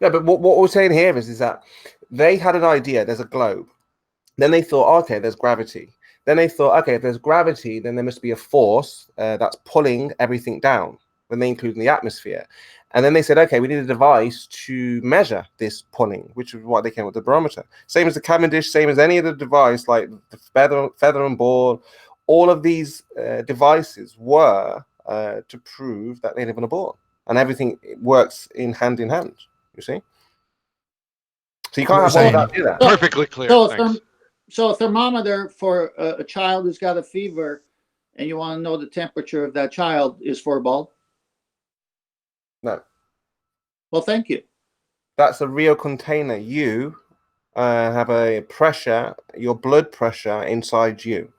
Yeah, but what we're saying here is that they had an idea, there's a globe. Then they thought, okay, there's gravity. Then they thought, okay, if there's gravity, then there must be a force that's pulling everything down, when they include in the atmosphere. And then they said, okay, we need a device to measure this pulling, which is what they came with the barometer. Same as the Cavendish, same as any other device, like the feather and ball. All of these devices were to prove that they live on a ball. And everything works in hand, you see? So you can't have all of that, do that. Perfectly clear. So a thermometer for a child who's got a fever and you want to know the temperature of that child is for a ball? No. Well, thank you. That's a real container. You have a pressure, your blood pressure inside you.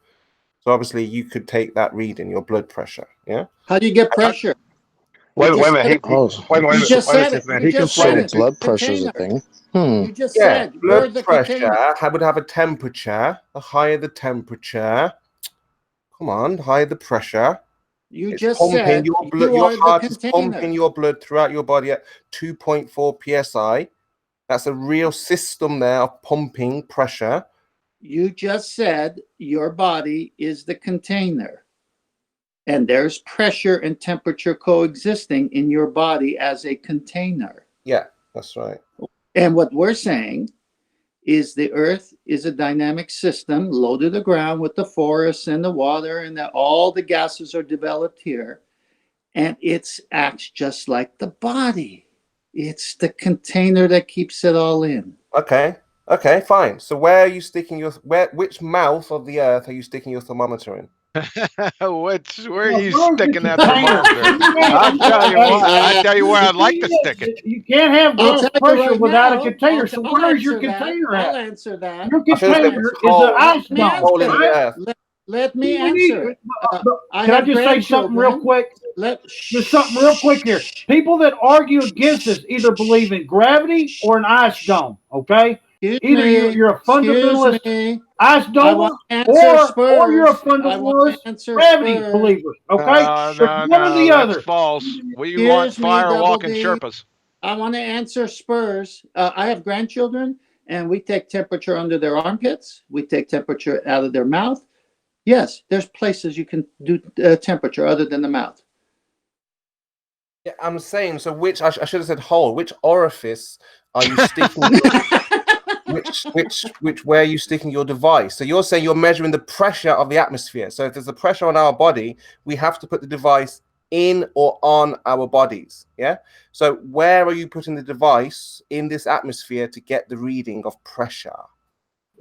So obviously you could take that reading, your blood pressure. Yeah. How do you get pressure? Wait a minute. You just said it. You just said it. Blood pressure is a thing. You just said blood pressure would have a temperature. The higher the temperature, come on, the higher the pressure, You just said your blood, your heart is pumping your blood throughout your body at 2.4 psi. That's a real system there of pumping pressure. You just said your body is the container. And there's pressure and temperature coexisting in your body as a container. Yeah, that's right. And what we're saying is the Earth is a dynamic system low to the ground with the forests and the water, and that all the gases are developed here. And it acts just like the body. It's the container that keeps it all in. Okay, fine. So where are you sticking which mouth of the Earth are you sticking your thermometer in? Where are you sticking that thermometer? I'll tell you where I'd like to stick it. You can't have gross pressure without a container. So where's your container at? I'll answer that. Your container is an ice dome. Let me answer. Can I just say something real quick? Just something real quick here. People that argue against this either believe in gravity or an ice dome. Okay. Either you're a fundamentalist ice dome, or you're a fundamentalist gravity believer. Okay, no, one or the other. That's false. We want firewalking Sherpas. I want to answer Spurs. I have grandchildren, and we take temperature under their armpits. We take temperature out of their mouth. Yes, there's places you can do temperature other than the mouth. Yeah, I'm saying. So which I should have said hole. Which orifice are you sticking? Where are you sticking your device? So you're saying you're measuring the pressure of the atmosphere. So if there's a pressure on our body, we have to put the device in or on our bodies. Yeah. So where are you putting the device in this atmosphere to get the reading of pressure?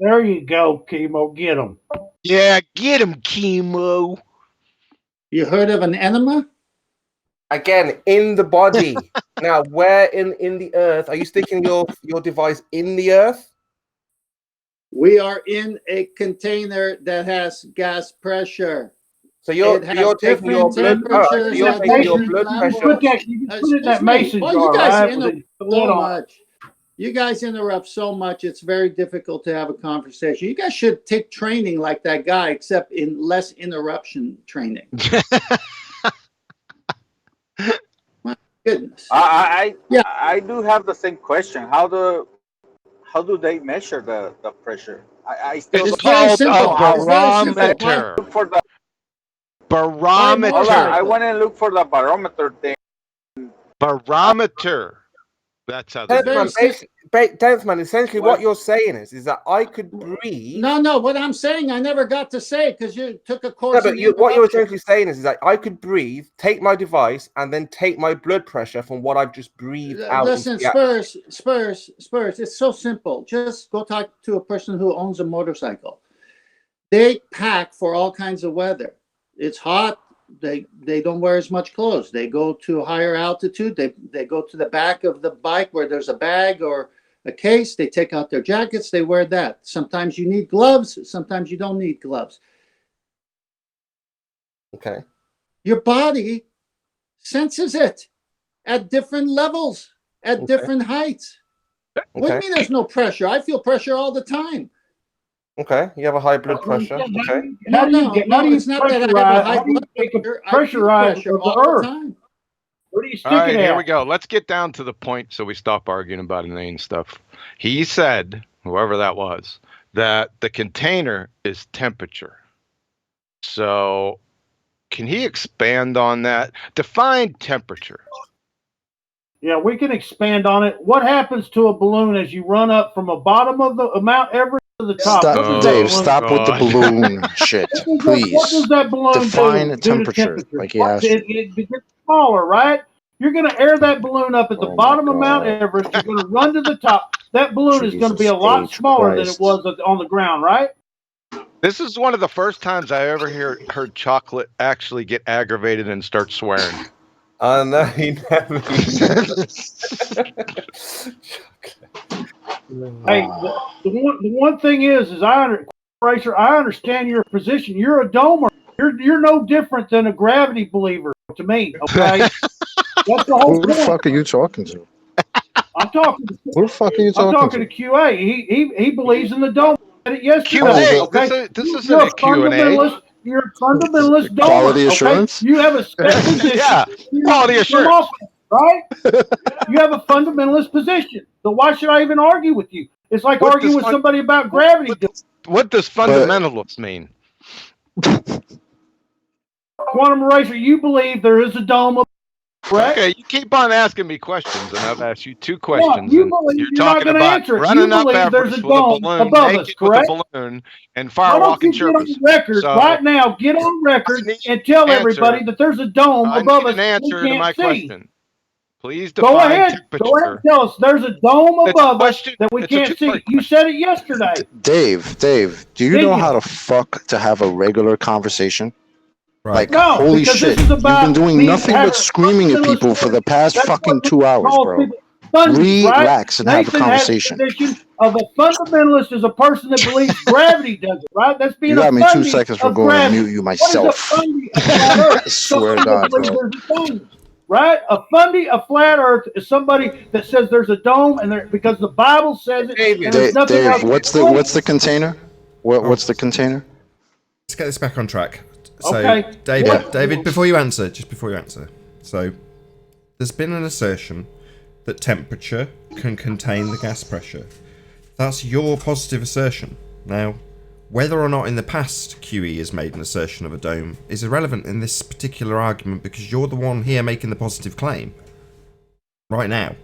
There you go, Chemo. Get them. Yeah, get him, Chemo. You heard of an enema? Again, in the body. Now, where in the Earth are you sticking your device in the Earth? We are in a container that has gas pressure. So you're taking your blood pressure. You can put it in that mason jar. You guys interrupt so much. You guys interrupt so much. It's very difficult to have a conversation. You guys should take training like that guy, except in less interruption training. My goodness. I do have the same question. How do they measure the pressure? I still it's called a barometer. Barometer. Hold on, I want to look for the barometer thing. Barometer. That's how they do it. Densman, essentially what you're saying is that I could breathe. No, what I'm saying, I never got to say because you took a course. No, but what you're essentially saying is that I could breathe, take my device, and then take my blood pressure from what I've just breathed out. Listen, Spurs, it's so simple. Just go talk to a person who owns a motorcycle. They pack for all kinds of weather. It's hot. They don't wear as much clothes. They go to a higher altitude. They go to the back of the bike where there's a bag or a case. They take out their jackets. They wear that. Sometimes you need gloves. Sometimes you don't need gloves. Okay. Your body senses it at different levels, at different heights. What do you mean there's no pressure? I feel pressure all the time. Okay, you have a high blood pressure. Okay. No, it's not that I have a high blood pressure. Pressure all the time. Where do you stick All right, it at? here we go. Let's get down to the point so we stop arguing about inane stuff. He said, whoever that was, that the container is temperature. So can he expand on that? Define temperature. Yeah, we can expand on it. What happens to a balloon as you run up from the bottom of the Mount Everest to the top? Stop, Dave. Stop with the balloon shit, please. What does that balloon define do? Temperature? Like he asked. It gets smaller, right? You're going to air that balloon up at the bottom of Mount Everest. You're going to run to the top. That balloon is going to be a lot smaller than it was on the ground, right? This is one of the first times I ever heard Chocolate actually get aggravated and start swearing. No, he never. Hey, the one thing is Racer, I understand your position. You're a domer. You're no different than a gravity believer to me. Okay, that's the whole Who the fuck are you talking to? I'm talking. Who the fuck are you talking to? I'm talking to QA. He believes in the dome. Yesterday. QA. Okay? This isn't a Q&A. You're a fundamentalist domer. Quality assurance? Okay? You have a set position. Yeah, quality assurance. Right? You have a fundamentalist position. So why should I even argue with you? It's like arguing with somebody about gravity. What does fundamentalist mean? Quantum eraser, you believe there is a dome. Correct? Okay, you keep on asking me questions, and I've asked you 2 questions. You believe you're talking talking about running up Everest with a balloon, naked with a balloon, and firewalking Get on record right now. Get on record and tell everybody that there's a dome above us. An answer to my question. Please Go define ahead. temperature. Go ahead and tell us there's a dome above us that we can't see. You said it yesterday. Dave, do you know how the fuck to have a regular conversation? Right. Like, holy shit, you've been doing nothing but screaming at people for the past fucking 2 hours, bro. Relax and have a conversation. Of a fundamentalist is a person that believes gravity does it, right? That's being you got me 2 seconds for going to mute you myself. I swear to God, bro. Right? A flat earth is somebody that says there's a dome and because the Bible says it. Dave, what's the container? What's the container? Let's get this back on track. So, okay. David, before you answer, so there's been an assertion that temperature can contain the gas pressure. That's your positive assertion. Now, whether or not in the past QE has made an assertion of a dome is irrelevant in this particular argument because you're the one here making the positive claim. Right now.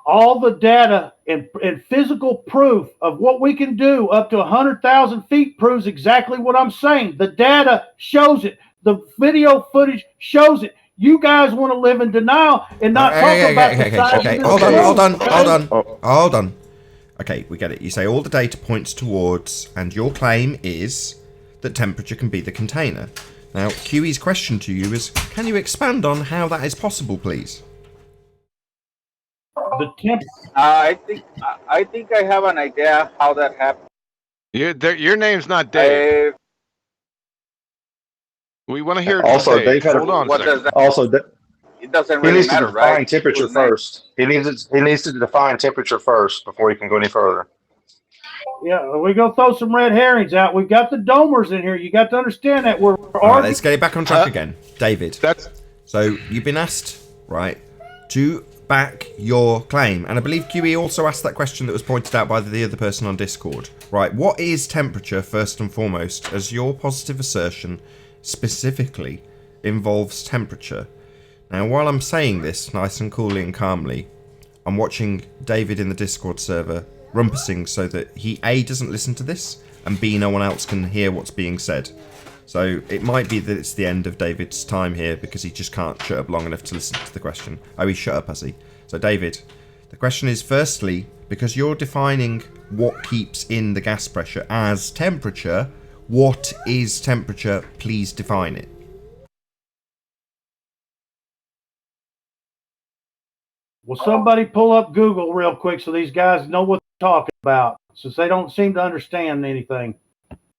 All the data and physical proof of what we can do up to 100,000 feet proves exactly what I'm saying. The data shows it. The video footage shows it. You guys want to live in denial and not talk about the size Hold on. Okay, we get it. You say all the data points towards, and your claim is that temperature can be the container. Now, QE's question to you is, can you expand on how that is possible, please? The temp. I think I have an idea how that happened. Your name's not Dave. We want to hear it. Also, Dave had hold on. It doesn't really matter, right? He needs to define temperature first. He needs to define temperature first before he can go any further. Yeah, we're going to throw some red herrings out. We've got the domers in here. You got to understand that. All right, let's get it back on track again. David. So you've been asked, right, to back your claim. And I believe QE also asked that question that was pointed out by the other person on Discord. Right, what is temperature first and foremost, as your positive assertion specifically involves temperature? Now, while I'm saying this nice and coolly and calmly, I'm watching David in the Discord server rumpusing so that he A, doesn't listen to this, and B, no one else can hear what's being said. So it might be that it's the end of David's time here because he just can't shut up long enough to listen to the question. Oh, he's shut up, has he? So David, the question is firstly, because you're defining what keeps in the gas pressure as temperature, what is temperature? Please define it. Will somebody pull up Google real quick so these guys know what they're talking about, since they don't seem to understand anything?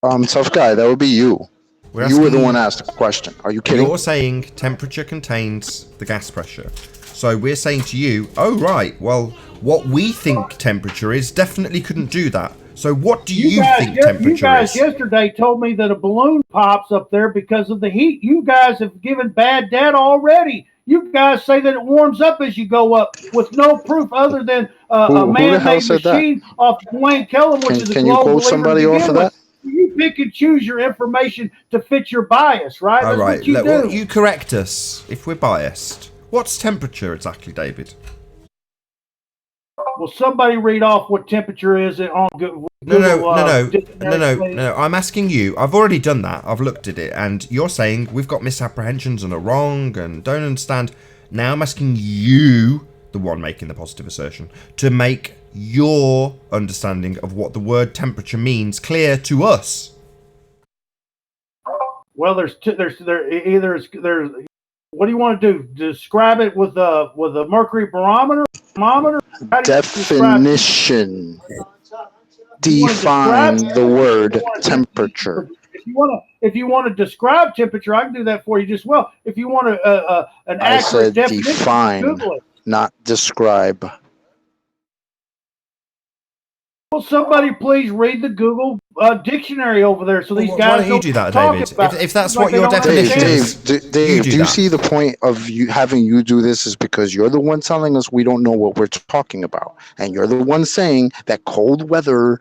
Tough guy, that would be you. You were the one asked the question. Are you kidding? You're saying temperature contains the gas pressure. So we're saying to you, oh right, well, what we think temperature is definitely couldn't do that. So what do you think temperature is? You guys yesterday told me that a balloon pops up there because of the heat. You guys have given bad data already. You guys say that it warms up as you go up with no proof other than a man-made machine off Wayne Kellum, which is a global leader. Can you quote somebody off of that? You pick and choose your information to fit your bias, right? All right. What you do. You correct us if we're biased. What's temperature exactly, David? Well, somebody read off what temperature is on Google. No. I'm asking you. I've already done that. I've looked at it, and you're saying we've got misapprehensions and are wrong and don't understand. Now I'm asking you, the one making the positive assertion, to make your understanding of what the word temperature means clear to us. Well, there's what do you want to do? Describe it with a mercury barometer? Definition. Define the word temperature. If you want to describe temperature, I can do that for you just well. If you want an accurate definition, define, Google it. Not describe. Well, somebody please read the Google dictionary over there, so these guys. Why don't you do that, David? If that's what your definition is, Dave, do you see the point of you having you do this is because you're the one telling us we don't know what we're talking about, and you're the one saying that cold weather,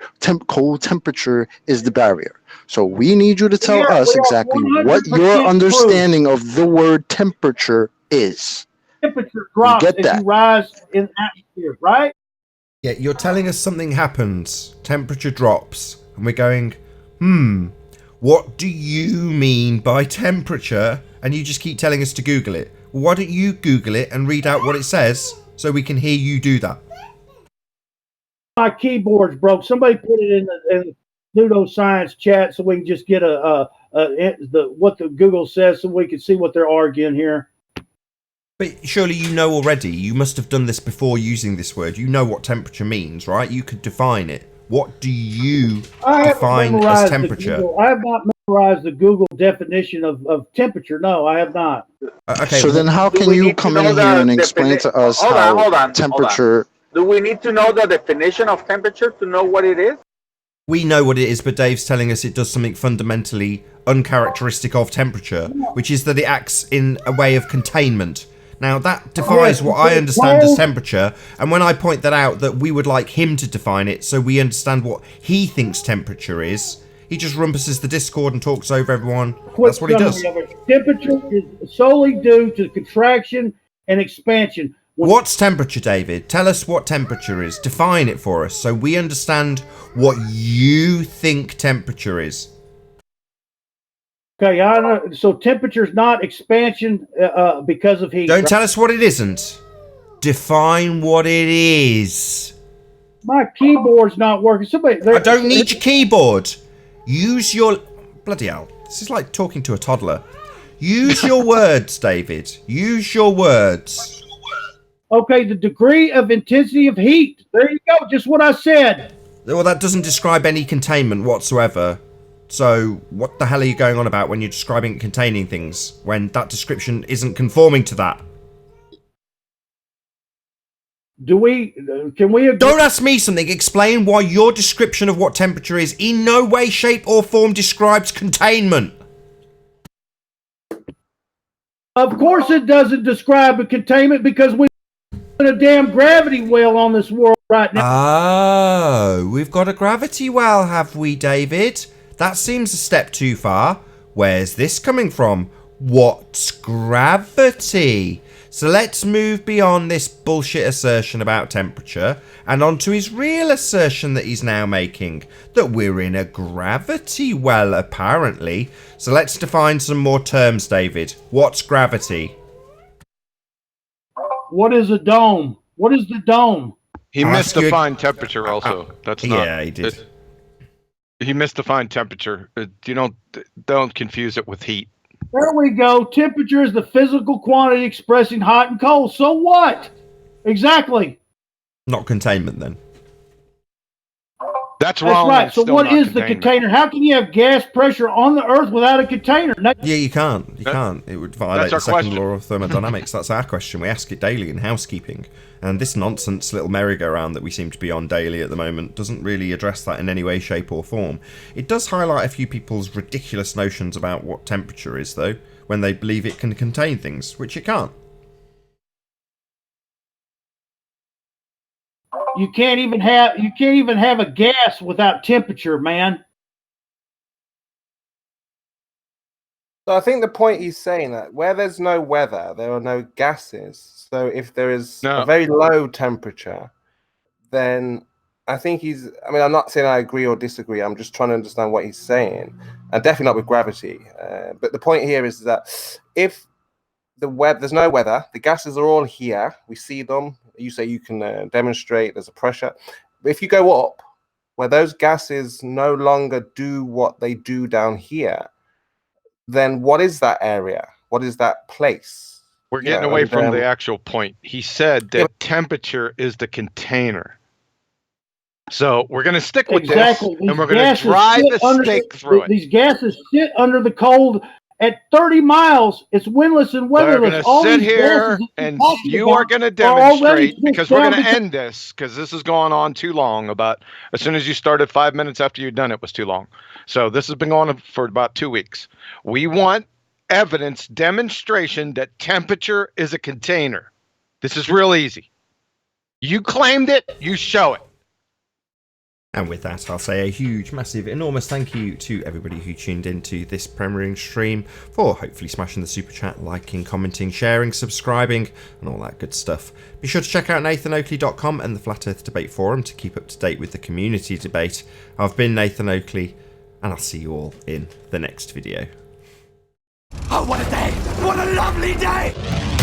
cold temperature is the barrier. So we need you to tell us exactly what your understanding of the word temperature is. Temperature drops as you rise in atmosphere, right? Yeah, you're telling us something happens, temperature drops, and we're going, what do you mean by temperature? And you just keep telling us to Google it. Well, why don't you Google it and read out what it says so we can hear you do that? My keyboard's broke. Somebody put it in the pseudoscience chat so we can just get what the Google says so we can see what they're arguing here. But surely you know already. You must have done this before using this word. You know what temperature means, right? You could define it. What do you define as temperature? I have not memorized the Google definition of temperature. No, I have not. Okay. So then how can you come in here and explain to us how temperature... Do we need to know the definition of temperature to know what it is? We know what it is, but Dave's telling us it does something fundamentally uncharacteristic of temperature, which is that it acts in a way of containment. Now, that defies what I understand as temperature, and when I point that out that we would like him to define it so we understand what he thinks temperature is, he just rumpuses the Discord and talks over everyone. That's what he does. Temperature is solely due to contraction and expansion. What's temperature, David? Tell us what temperature is. Define it for us so we understand what you think temperature is. Okay, I know. So temperature's not expansion because of heat. Don't tell us what it isn't. Define what it is. My keyboard's not working. I don't need your keyboard. Use your... Bloody hell. This is like talking to a toddler. Use your words, David. Use your words. Okay, the degree of intensity of heat. There you go. Just what I said. Well, that doesn't describe any containment whatsoever. So, what the hell are you going on about when you're describing containing things, when that description isn't conforming to that? Can we agree? Don't ask me something. Explain why your description of what temperature is in no way, shape, or form describes containment. Of course it doesn't describe a containment because we're in a damn gravity well on this world right now. Oh, we've got a gravity well, have we, David? That seems a step too far. Where's this coming from? What's gravity? So let's move beyond this bullshit assertion about temperature and onto his real assertion that he's now making, that we're in a gravity well, apparently. So let's define some more terms, David. What's gravity? What is a dome? What is the dome? He misdefined temperature also. That's not... Yeah, he did. He misdefined temperature. You don't confuse it with heat. There we go. Temperature is the physical quantity expressing hot and cold. So what? Exactly. Not containment, then. That's wrong. Right. So what is the container? How can you have gas pressure on the Earth without a container? Yeah, you can't. You can't. It would violate the second law of thermodynamics. That's our question. We ask it daily in housekeeping. And this nonsense little merry-go-round that we seem to be on daily at the moment doesn't really address that in any way, shape or form. It does highlight a few people's ridiculous notions about what temperature is, though, when they believe it can contain things, which it can't. You can't even have a gas without temperature, man. So I think the point he's saying that where there's no weather, there are no gases. So if there is a very low temperature, then I think I'm not saying I agree or disagree. I'm just trying to understand what he's saying, and definitely not with gravity. But the point here is that if there's no weather, the gases are all here. We see them. You say you can demonstrate there's a pressure. But if you go up, where those gases no longer do what they do down here, then what is that area? What is that place? We're getting away from the actual point. He said that temperature is the container. So we're going to stick with this, and we're going to drive the stake through it. These gases sit under the cold At 30 miles, it's windless and We're weatherless. going to sit here and you are going to demonstrate, because we're going to end this, because this has gone on too long. About as soon as you started 5 minutes after you'd done it was too long. So this has been going on for about 2 weeks. We want evidence, demonstration that temperature is a container. This is real easy. You claimed it, you show it. And with that, I'll say a huge, massive, enormous thank you to everybody who tuned into this premiering stream, for hopefully smashing the super chat, liking, commenting, sharing, subscribing, and all that good stuff. Be sure to check out NathanOakley.com and the Flat Earth Debate Forum to keep up to date with the community debate. I've been Nathan Oakley, and I'll see you all in the next video. Oh, what a day! What a lovely day!